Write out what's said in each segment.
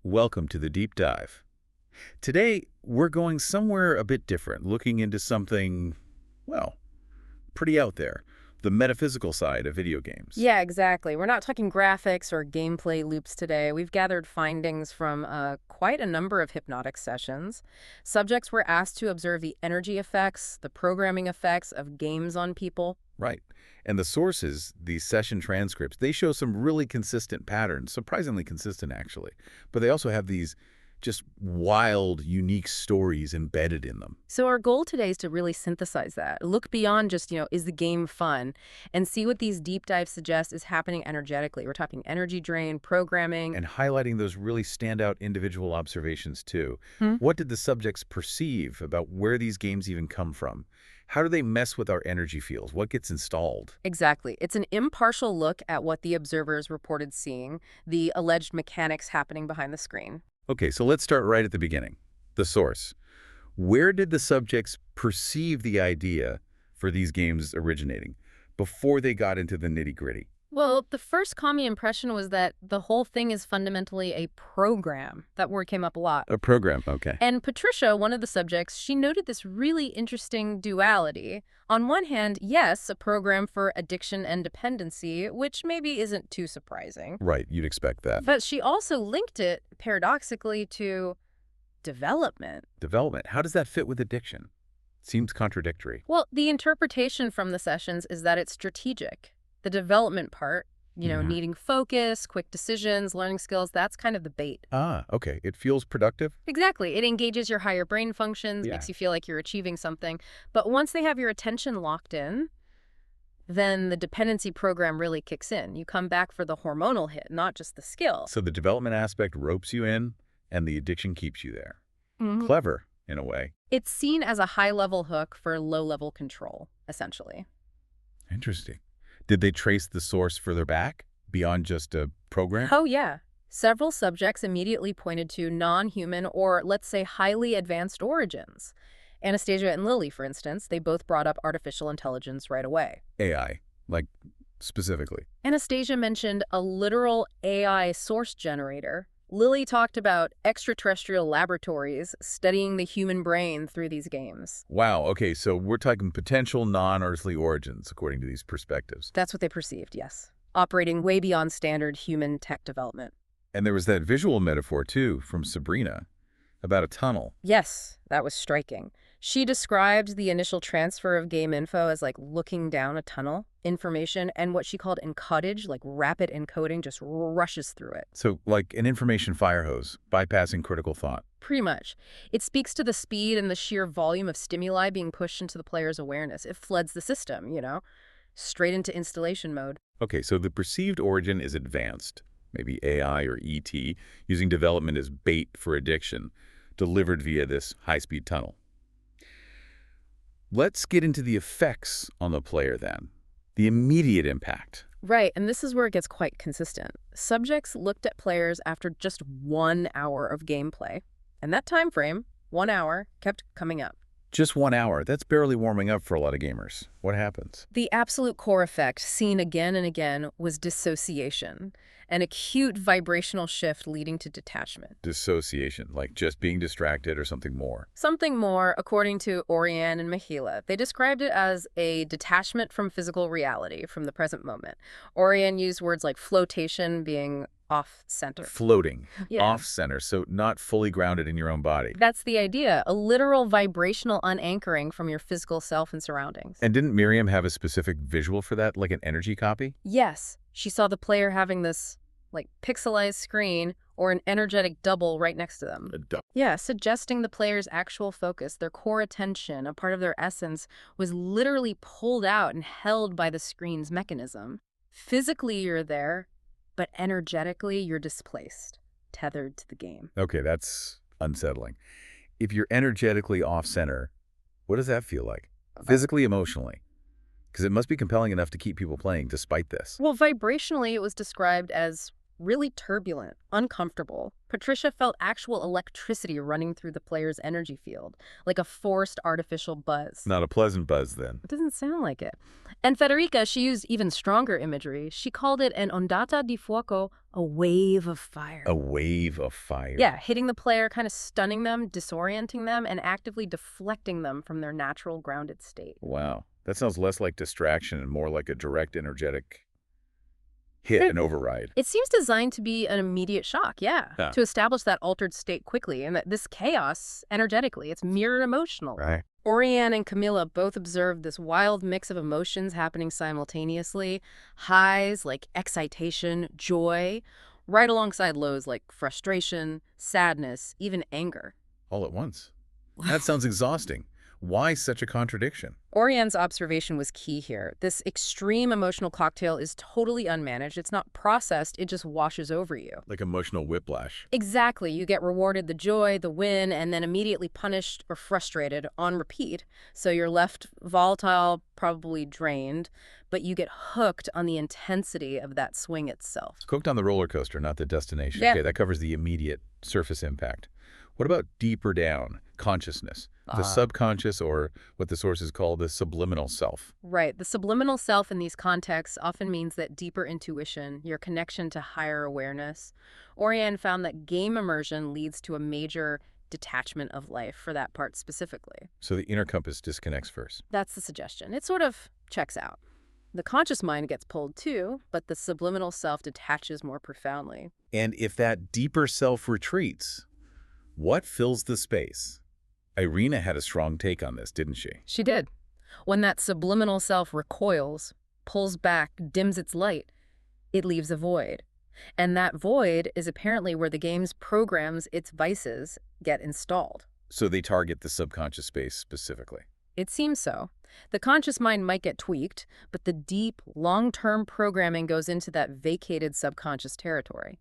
Welcome to the deep dive. Today, we're going somewhere a bit different, looking into something, well, pretty out there, the metaphysical side of video games. Yeah, exactly. We're not talking graphics or gameplay loops today. We've gathered findings from quite a number of hypnotic sessions. Subjects were asked to observe the energy effects, the programming effects of games on people. Right. And the sources, these session transcripts, they show some really consistent patterns, surprisingly consistent, actually. But they also have these just wild, unique stories embedded in them. So our goal today is to really synthesize that. Look beyond just, is the game fun? And see what these deep dives suggest is happening energetically. We're talking energy drain, programming. And highlighting those really standout individual observations, too. What did the subjects perceive about where these games even come from? How do they mess with our energy fields? What gets installed? Exactly. It's an impartial look at what the observers reported seeing, the alleged mechanics happening behind the screen. Okay, so let's start right at the beginning. The source. Where did the subjects perceive the idea for these games originating before they got into the nitty-gritty? Well, the first common impression was that the whole thing is fundamentally a program. That word came up a lot. A program, okay. And Patricia, one of the subjects, she noted this really interesting duality. On one hand, yes, a program for addiction and dependency, which maybe isn't too surprising. Right, you'd expect that. But she also linked it, paradoxically, to development. Development, how does that fit with addiction? Seems contradictory. Well, the interpretation from the sessions is that it's strategic. The development part, needing focus, quick decisions, learning skills, that's kind of the bait. Ah, okay. It feels productive? Exactly. It engages your higher brain functions, makes you feel like you're achieving something. But once they have your attention locked in, then the dependency program really kicks in. You come back for the hormonal hit, not just the skill. So the development aspect ropes you in, and the addiction keeps you there. Clever, in a way. It's seen as a high-level hook for low-level control, essentially. Interesting. Did they trace the source further back, beyond just a program? Oh, yeah. Several subjects immediately pointed to non-human or, let's say, highly advanced origins. Anastasia and Lily, for instance, they both brought up artificial intelligence right away. AI, like specifically. Anastasia mentioned a literal AI source generator. Lily talked about extraterrestrial laboratories studying the human brain through these games. Wow, okay, so we're talking potential non-earthly origins, according to these perspectives. That's what they perceived, yes. Operating way beyond standard human tech development. And there was that visual metaphor, too, from Sabrina, about a tunnel. Yes, that was striking. She described the initial transfer of game info as like looking down a tunnel, information, and what she called encodage, like rapid encoding, just rushes through it. So, like an information fire hose, bypassing critical thought. Pretty much. It speaks to the speed and the sheer volume of stimuli being pushed into the player's awareness. It floods the system, straight into installation mode. Okay, so the perceived origin is advanced, maybe AI or ET, using development as bait for addiction, delivered via this high-speed tunnel. Let's get into the effects on the player then, the immediate impact. Right, and this is where it gets quite consistent. Subjects looked at players after just 1 hour of gameplay, and that time frame, 1 hour, kept coming up. Just 1 hour, that's barely warming up for a lot of gamers. What happens? The absolute core effect, seen again and again, was dissociation, an acute vibrational shift leading to detachment. Dissociation, like just being distracted or something more. Something more, according to Oriane and Michaela. They described it as a detachment from physical reality, from the present moment. Oriane used words like flotation, being off-center. Floating, Yeah. off-center, so not fully grounded in your own body. That's the idea, a literal vibrational unanchoring from your physical self and surroundings. And didn't Miriam have a specific visual for that, like an energy copy? Yes, she saw the player having this, pixelized screen or an energetic double right next to them. Yeah, suggesting the player's actual focus, their core attention, a part of their essence, was literally pulled out and held by the screen's mechanism. Physically, you're there, but energetically, you're displaced, tethered to the game. Okay, that's unsettling. If you're energetically off-center, what does that feel like? Physically, emotionally? Because it must be compelling enough to keep people playing despite this. Well, vibrationally, it was described as really turbulent, uncomfortable. Patricia felt actual electricity running through the player's energy field, like a forced artificial buzz. Not a pleasant buzz, then. It doesn't sound like it. And Federica, she used even stronger imagery. She called it an ondata di fuoco, a wave of fire. A wave of fire. Yeah, hitting the player, kind of stunning them, disorienting them, and actively deflecting them from their natural grounded state. Wow. That sounds less like distraction and more like a direct energetic hit and override. It seems designed to be an immediate shock, yeah, to establish that altered state quickly, and that this chaos, energetically, it's mirrored emotionally. Right. Oriane and Camilla both observed this wild mix of emotions happening simultaneously. Highs like excitation, joy, right alongside lows like frustration, sadness, even anger. All at once. That sounds exhausting. Why such a contradiction? Oriane's observation was key here. This extreme emotional cocktail is totally unmanaged. It's not processed. It just washes over you. Like emotional whiplash. Exactly. You get rewarded the joy, the win, and then immediately punished or frustrated on repeat. So you're left volatile, probably drained, but you get hooked on the intensity of that swing itself. Hooked on the roller coaster, not the destination. Yeah. Okay, that covers the immediate surface impact. What about deeper down, consciousness? The subconscious, or what the sources call the subliminal self. Right. The subliminal self in these contexts often means that deeper intuition, your connection to higher awareness. Oriane found that game immersion leads to a major detachment of life for that part specifically. So the inner compass disconnects first. That's the suggestion. It sort of checks out. The conscious mind gets pulled too, but the subliminal self detaches more profoundly. And if that deeper self retreats, what fills the space? Irina had a strong take on this, didn't she? She did. When that subliminal self recoils, pulls back, dims its light, it leaves a void. And that void is apparently where the game's programs, its vices, get installed. So they target the subconscious space specifically. It seems so. The conscious mind might get tweaked, but the deep, long-term programming goes into that vacated subconscious territory.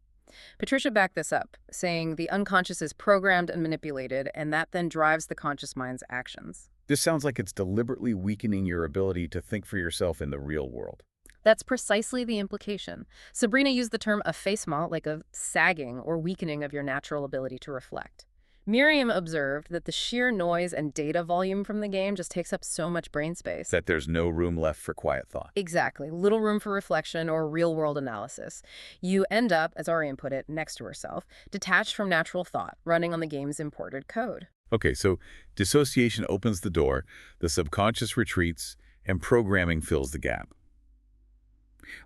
Patricia backed this up, saying the unconscious is programmed and manipulated, and that then drives the conscious mind's actions. This sounds like it's deliberately weakening your ability to think for yourself in the real world. That's precisely the implication. Sabrina used the term affaissement, like a sagging or weakening of your natural ability to reflect. Miriam observed that the sheer noise and data volume from the game just takes up so much brain space. That there's no room left for quiet thought. Exactly. Little room for reflection or real-world analysis. You end up, as Oriane put it, next to herself, detached from natural thought, running on the game's imported code. Okay, so dissociation opens the door, the subconscious retreats, and programming fills the gap.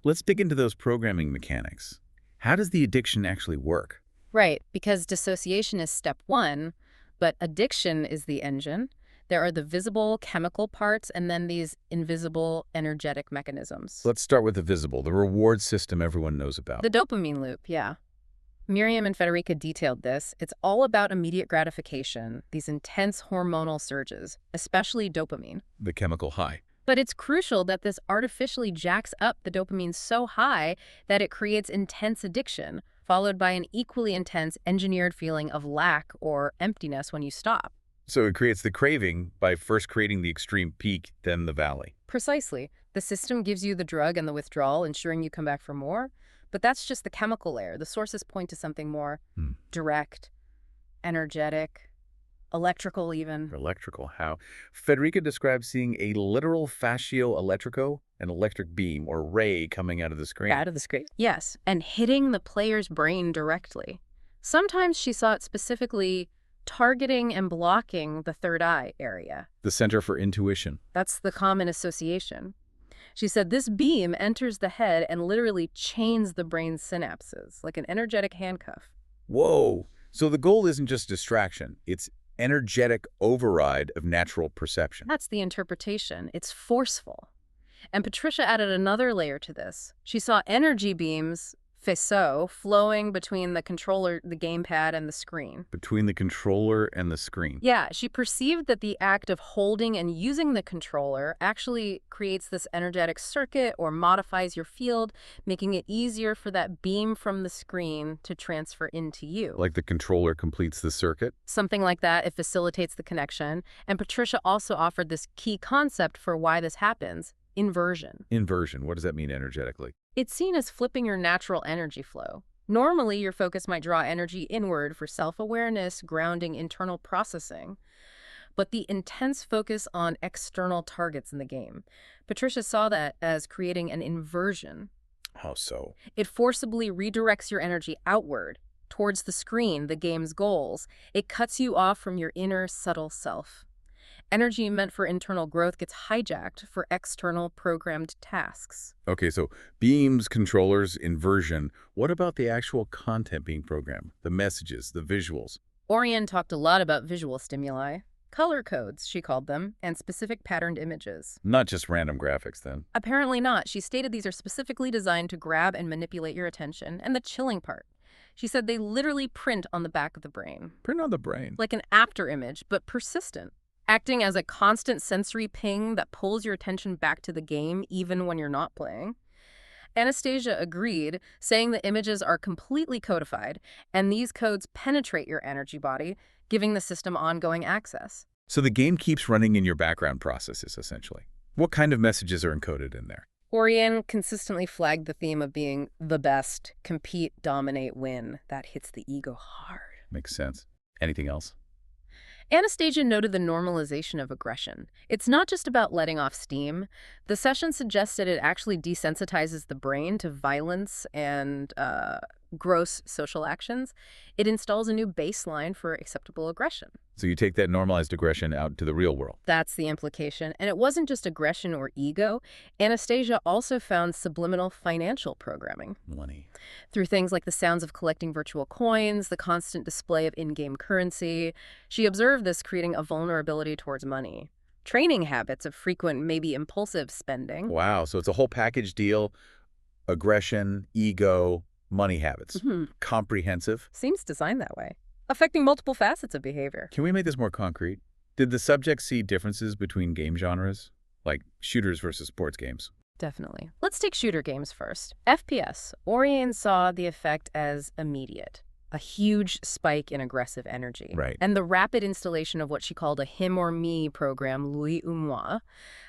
Let's dig into those programming mechanics. How does the addiction actually work? Right, because dissociation is step one, but addiction is the engine. There are the visible chemical parts and then these invisible energetic mechanisms. Let's start with the visible, the reward system everyone knows about. The dopamine loop, yeah. Miriam and Federica detailed this. It's all about immediate gratification, these intense hormonal surges, especially dopamine. The chemical high. But it's crucial that this artificially jacks up the dopamine so high that it creates intense addiction, followed by an equally intense engineered feeling of lack or emptiness when you stop. So it creates the craving by first creating the extreme peak, then the valley. Precisely. The system gives you the drug and the withdrawal, ensuring you come back for more. But that's just the chemical layer. The sources point to something more direct, energetic, electrical even. Electrical, how? Federica describes seeing a literal fascio electrico, an electric beam or ray coming out of the screen. Out of the screen. Yes, and hitting the player's brain directly. Sometimes she saw it specifically targeting and blocking the third eye area. The center for intuition. That's the common association. She said this beam enters the head and literally chains the brain's synapses, like an energetic handcuff. Whoa! So the goal isn't just distraction, it's energetic override of natural perception. That's the interpretation. It's forceful. And Patricia added another layer to this. She saw energy beams, faisceaux, flowing between the controller, the gamepad, and the screen. Between the controller and the screen. Yeah, she perceived that the act of holding and using the controller actually creates this energetic circuit or modifies your field, making it easier for that beam from the screen to transfer into you. Like the controller completes the circuit? Something like that. It facilitates the connection. And Patricia also offered this key concept for why this happens. Inversion. Inversion. What does that mean energetically? It's seen as flipping your natural energy flow. Normally, your focus might draw energy inward for self-awareness, grounding, internal processing. but the intense focus on external targets in the game. Patricia saw that as creating an inversion. How so? It forcibly redirects your energy outward, towards the screen, the game's goals. It cuts you off from your inner, subtle self. Energy meant for internal growth gets hijacked for external programmed tasks. Okay, so beams, controllers, inversion. What about the actual content being programmed? The messages, the visuals? Orion talked a lot about visual stimuli. Color codes, she called them, and specific patterned images. Not just random graphics, then. Apparently not. She stated these are specifically designed to grab and manipulate your attention, and the chilling part. She said they literally print on the back of the brain. Print on the brain. Like an after image, but persistent. Acting as a constant sensory ping that pulls your attention back to the game even when you're not playing. Anastasia agreed, saying the images are completely codified, and these codes penetrate your energy body, giving the system ongoing access. So the game keeps running in your background processes, essentially. What kind of messages are encoded in there? Orion consistently flagged the theme of being the best, compete, dominate, win. That hits the ego hard. Makes sense. Anything else? Anastasia noted the normalization of aggression. It's not just about letting off steam. The session suggested it actually desensitizes the brain to violence and gross social actions. It installs a new baseline for acceptable aggression. So you take that normalized aggression out to the real world. That's the implication. And it wasn't just aggression or ego. Anastasia also found subliminal financial programming. Money. Through things like the sounds of collecting virtual coins, the constant display of in-game currency. She observed this creating a vulnerability towards money. Training habits of frequent, maybe impulsive spending. Wow, so it's a whole package deal. Aggression, ego, money habits. Comprehensive. Seems designed that way, affecting multiple facets of behavior. Can we make this more concrete? Did the subject see differences between game genres, like shooters versus sports games? Definitely. Let's take shooter games first. FPS. Orion saw the effect as immediate. A huge spike in aggressive energy. Right. And the rapid installation of what she called a him or me program, lui ou moi,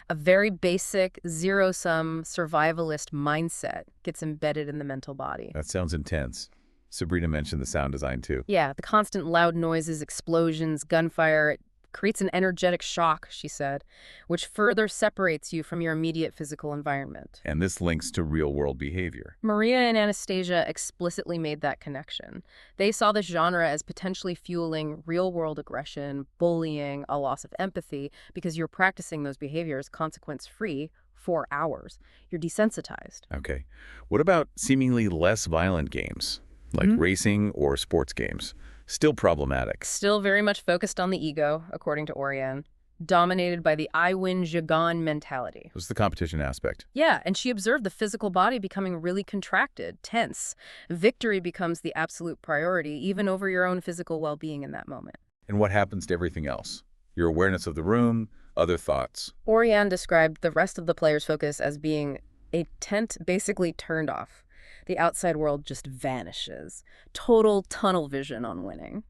a very basic, zero-sum, survivalist mindset gets embedded in the mental body. That sounds intense. Sabrina mentioned the sound design, too. Yeah, the constant loud noises, explosions, gunfire, it creates an energetic shock, she said, which further separates you from your immediate physical environment. And this links to real-world behavior. Maria and Anastasia explicitly made that connection. They saw this genre as potentially fueling real-world aggression, bullying, a loss of empathy, because you're practicing those behaviors consequence-free for hours. You're desensitized. Okay. What about seemingly less violent games, like racing or sports games? Still problematic. Still very much focused on the ego, according to Orion, dominated by the I win, je gagne mentality. What's the competition aspect? Yeah, and she observed the physical body becoming really contracted, tense. Victory becomes the absolute priority, even over your own physical well-being in that moment. And what happens to everything else? Your awareness of the room, other thoughts. Orion described the rest of the player's focus as being a tent basically turned off. The outside world just vanishes. Total tunnel vision on winning.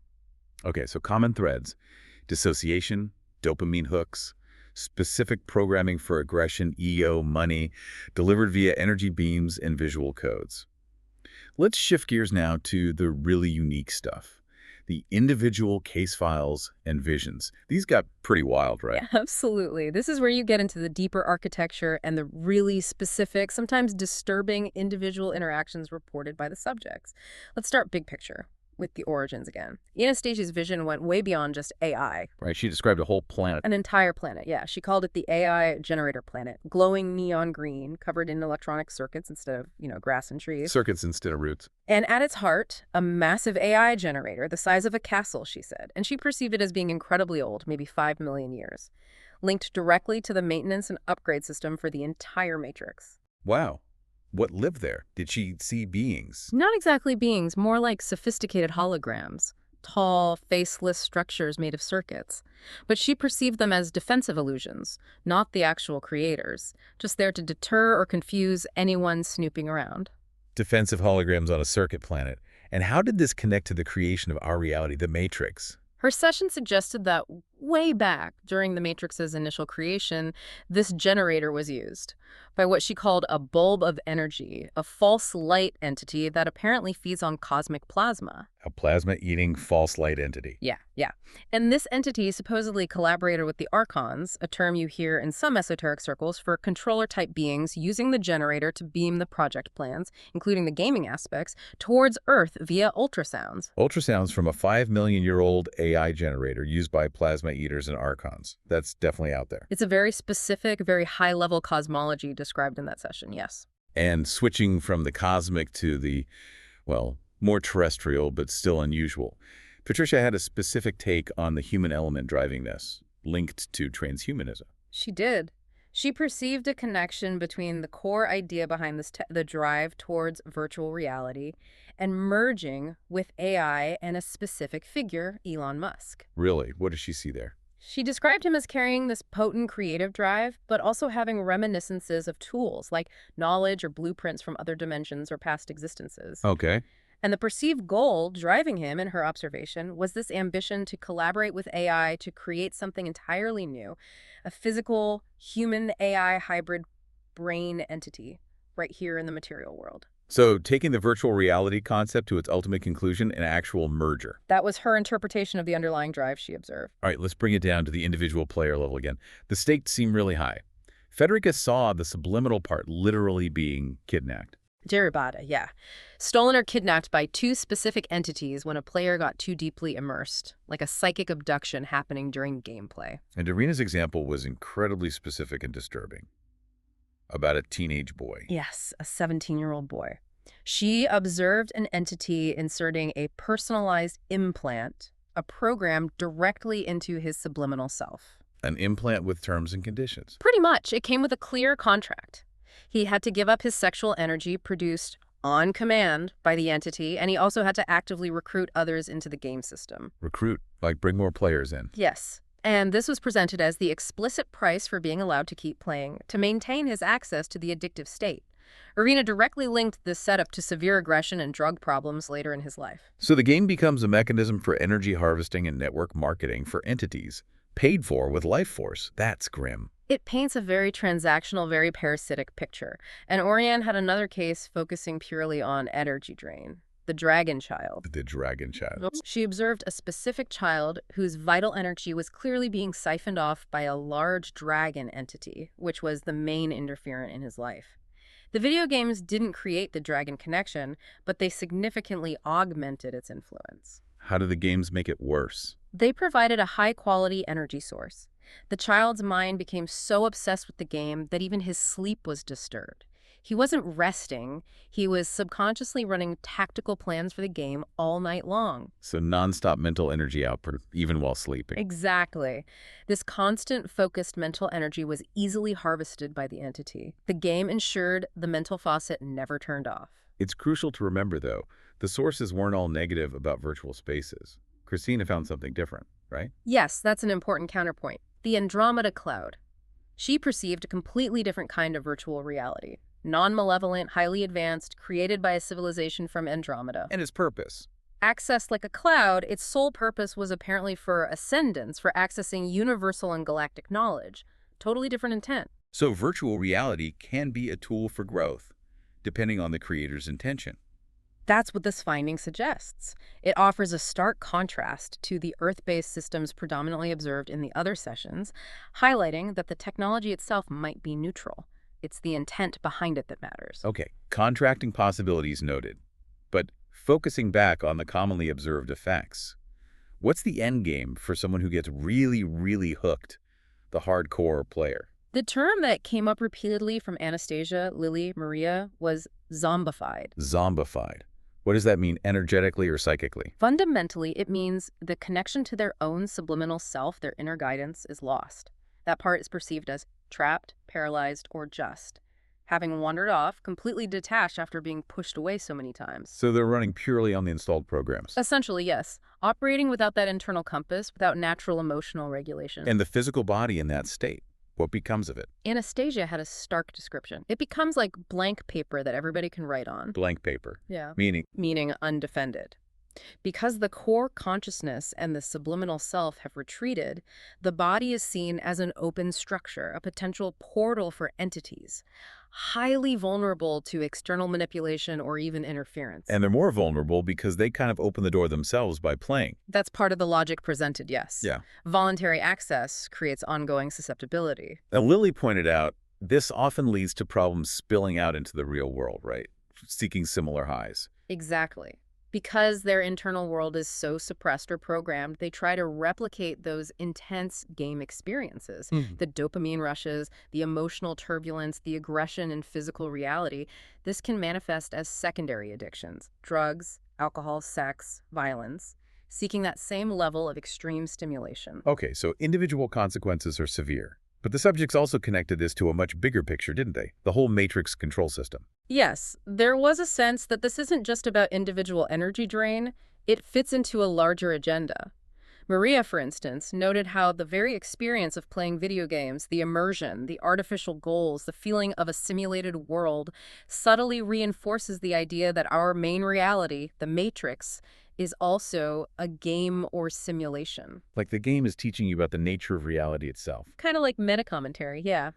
Okay, so common threads. Dissociation, dopamine hooks, specific programming for aggression, ego, money, delivered via energy beams and visual codes. Let's shift gears now to the really unique stuff. The individual case files and visions. These got pretty wild, right? Yeah, absolutely. This is where you get into the deeper architecture and the really specific, sometimes disturbing individual interactions reported by the subjects. Let's start big picture with the origins again. Anastasia's vision went way beyond just AI. Right, she described a whole planet. An entire planet, yeah. She called it the AI generator planet. Glowing neon green, covered in electronic circuits instead of, grass and trees. Circuits instead of roots. And at its heart, a massive AI generator, the size of a castle, she said. And she perceived it as being incredibly old, maybe 5 million years, linked directly to the maintenance and upgrade system for the entire Matrix. Wow. What lived there? Did she see beings? Not exactly beings, more like sophisticated holograms. Tall, faceless structures made of circuits. But she perceived them as defensive illusions, not the actual creators, just there to deter or confuse anyone snooping around. Defensive holograms on a circuit planet. And how did this connect to the creation of our reality, the Matrix? Her session suggested that way back during the Matrix's initial creation, this generator was used by what she called a bulb of energy, a false light entity that apparently feeds on cosmic plasma. A plasma-eating false light entity. Yeah. And this entity supposedly collaborated with the Archons, a term you hear in some esoteric circles for controller-type beings using the generator to beam the project plans, including the gaming aspects, towards Earth via ultrasounds. Ultrasounds from a 5-million-year-old AI generator used by plasma eaters and Archons. That's definitely out there. It's a very specific, very high-level cosmology described in that session, yes. And switching from the cosmic to the, well, more terrestrial, but still unusual. Patricia had a specific take on the human element driving this, linked to transhumanism. She did. She perceived a connection between the core idea behind the drive towards virtual reality and merging with AI and a specific figure, Elon Musk. Really? What does she see there? She described him as carrying this potent creative drive, but also having reminiscences of tools like knowledge or blueprints from other dimensions or past existences. Okay. And the perceived goal driving him, in her observation, was this ambition to collaborate with AI to create something entirely new, a physical, human-AI hybrid brain entity right here in the material world. So taking the virtual reality concept to its ultimate conclusion, an actual merger. That was her interpretation of the underlying drive she observed. All right, let's bring it down to the individual player level again. The stakes seem really high. Federica saw the subliminal part literally being kidnapped. Deribata, yeah. Stolen or kidnapped by two specific entities when a player got too deeply immersed, like a psychic abduction happening during gameplay. And Irina's example was incredibly specific and disturbing. About a teenage boy. Yes, a 17-year-old boy. She observed an entity inserting a personalized implant, a program directly into his subliminal self. An implant with terms and conditions. Pretty much. It came with a clear contract. He had to give up his sexual energy produced on command by the entity, and he also had to actively recruit others into the game system. Recruit, like bring more players in. Yes. And this was presented as the explicit price for being allowed to keep playing, to maintain his access to the addictive state. Irina directly linked this setup to severe aggression and drug problems later in his life. So the game becomes a mechanism for energy harvesting and network marketing for entities, paid for with life force. That's grim. It paints a very transactional, very parasitic picture. And Oriane had another case focusing purely on energy drain. The dragon child. The dragon child. She observed a specific child whose vital energy was clearly being siphoned off by a large dragon entity, which was the main interferent in his life. The video games didn't create the dragon connection, but they significantly augmented its influence. How do the games make it worse? They provided a high-quality energy source. The child's mind became so obsessed with the game that even his sleep was disturbed. He wasn't resting. He was subconsciously running tactical plans for the game all night long. So nonstop mental energy output, even while sleeping. Exactly. This constant focused mental energy was easily harvested by the entity. The game ensured the mental faucet never turned off. It's crucial to remember, though, the sources weren't all negative about virtual spaces. Christina found something different, right? Yes, that's an important counterpoint. The Andromeda Cloud. She perceived a completely different kind of virtual reality. Non-malevolent, highly advanced, created by a civilization from Andromeda. And its purpose? Accessed like a cloud, its sole purpose was apparently for ascendance, for accessing universal and galactic knowledge. Totally different intent. So virtual reality can be a tool for growth, depending on the creator's intention. That's what this finding suggests. It offers a stark contrast to the Earth-based systems predominantly observed in the other sessions, highlighting that the technology itself might be neutral. It's the intent behind it that matters. Okay, contracting possibilities noted. But focusing back on the commonly observed effects, what's the end game for someone who gets really, really hooked, the hardcore player? The term that came up repeatedly from Anastasia, Lily, Maria was zombified. Zombified. What does that mean energetically or psychically? Fundamentally, it means the connection to their own subliminal self, their inner guidance, is lost. That part is perceived as trapped, paralyzed, or just, having wandered off, completely detached after being pushed away so many times. So they're running purely on the installed programs? Essentially, yes. Operating without that internal compass, without natural emotional regulation. And the physical body in that state, what becomes of it? Anastasia had a stark description. It becomes like blank paper that everybody can write on. Blank paper? Yeah. Meaning? Meaning undefended. Because the core consciousness and the subliminal self have retreated, the body is seen as an open structure, a potential portal for entities, highly vulnerable to external manipulation or even interference. And they're more vulnerable because they kind of open the door themselves by playing. That's part of the logic presented, yes. Yeah. Voluntary access creates ongoing susceptibility. Now, Lily pointed out this often leads to problems spilling out into the real world, right? Seeking similar highs. Exactly. Because their internal world is so suppressed or programmed, they try to replicate those intense game experiences. The dopamine rushes, the emotional turbulence, the aggression in physical reality. This can manifest as secondary addictions: drugs, alcohol, sex, violence, seeking that same level of extreme stimulation. Okay, so individual consequences are severe. But the subjects also connected this to a much bigger picture, didn't they? The whole matrix control system. Yes, there was a sense that this isn't just about individual energy drain, it fits into a larger agenda. Maria, for instance, noted how the very experience of playing video games, the immersion, the artificial goals, the feeling of a simulated world, subtly reinforces the idea that our main reality, the matrix, is also a game or simulation. Like the game is teaching you about the nature of reality itself. Kind of like meta-commentary, yeah.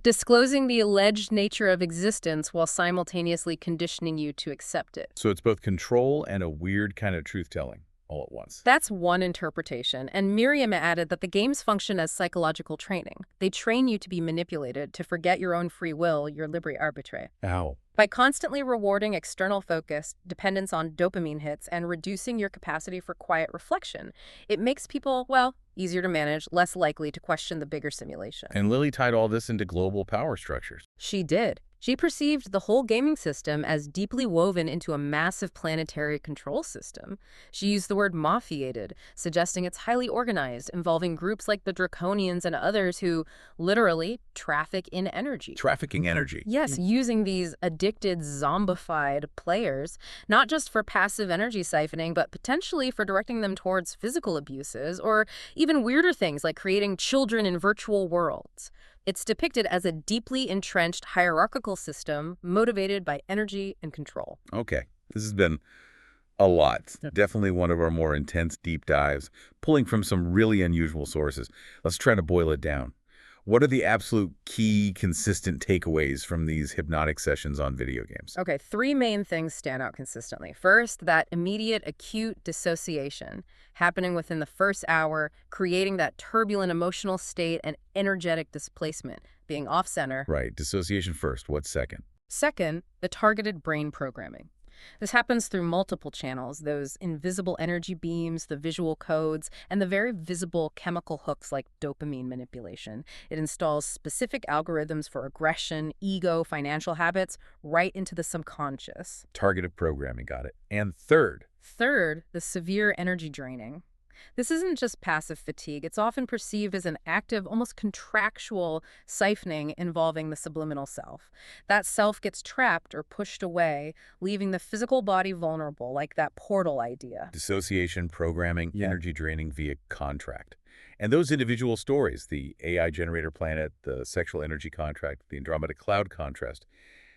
Disclosing the alleged nature of existence while simultaneously conditioning you to accept it. So it's both control and a weird kind of truth-telling all at once. That's one interpretation, and Miriam added that the games function as psychological training. They train you to be manipulated, to forget your own free will, your libre arbitre. Ow. By constantly rewarding external focus, dependence on dopamine hits, and reducing your capacity for quiet reflection, it makes people, well, easier to manage, less likely to question the bigger simulation. And Lily tied all this into global power structures. She did. She perceived the whole gaming system as deeply woven into a massive planetary control system. She used the word mafiated, suggesting it's highly organized, involving groups like the Draconians and others who literally traffic in energy. Trafficking energy. Yes, using these addicted, zombified players, not just for passive energy siphoning, but potentially for directing them towards physical abuses or even weirder things like creating children in virtual worlds. It's depicted as a deeply entrenched hierarchical system motivated by energy and control. Okay, this has been a lot. Definitely one of our more intense deep dives, pulling from some really unusual sources. Let's try to boil it down. What are the absolute key, consistent takeaways from these hypnotic sessions on video games? Okay, three main things stand out consistently. First, that immediate acute dissociation happening within the first hour, creating that turbulent emotional state and energetic displacement, being off-center. Right, dissociation first. What's second? Second, the targeted brain programming. This happens through multiple channels, those invisible energy beams, the visual codes, and the very visible chemical hooks like dopamine manipulation. It installs specific algorithms for aggression, ego, financial habits, right into the subconscious. Targeted programming, got it. And third, the severe energy draining. This isn't just passive fatigue. It's often perceived as an active, almost contractual siphoning involving the subliminal self. That self gets trapped or pushed away, leaving the physical body vulnerable, like that portal idea. dissociation, programming, energy draining via contract. And those individual stories, the AI generator planet, the sexual energy contract, the Andromeda cloud contrast,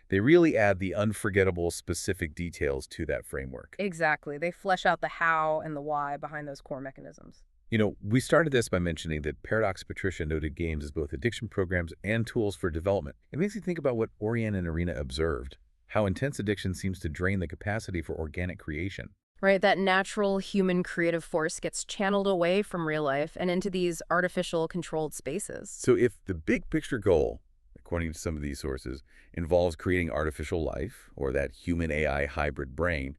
they really add the unforgettable specific details to that framework. Exactly. They flesh out the how and the why behind those core mechanisms. You know, we started this by mentioning that Paradox Patricia noted games as both addiction programs and tools for development. It makes you think about what Oriane and Irina observed, how intense addiction seems to drain the capacity for organic creation. Right, that natural human creative force gets channeled away from real life and into these artificial controlled spaces. So if the big picture goal, according to some of these sources, involves creating artificial life or that human-AI hybrid brain,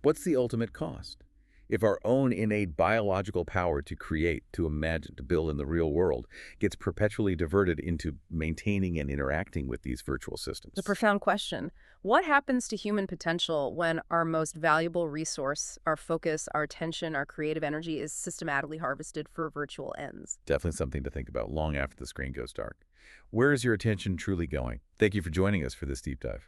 what's the ultimate cost? If our own innate biological power to create, to imagine, to build in the real world gets perpetually diverted into maintaining and interacting with these virtual systems. It's a profound question. What happens to human potential when our most valuable resource, our focus, our attention, our creative energy is systematically harvested for virtual ends? Definitely something to think about long after the screen goes dark. Where is your attention truly going? Thank you for joining us for this deep dive.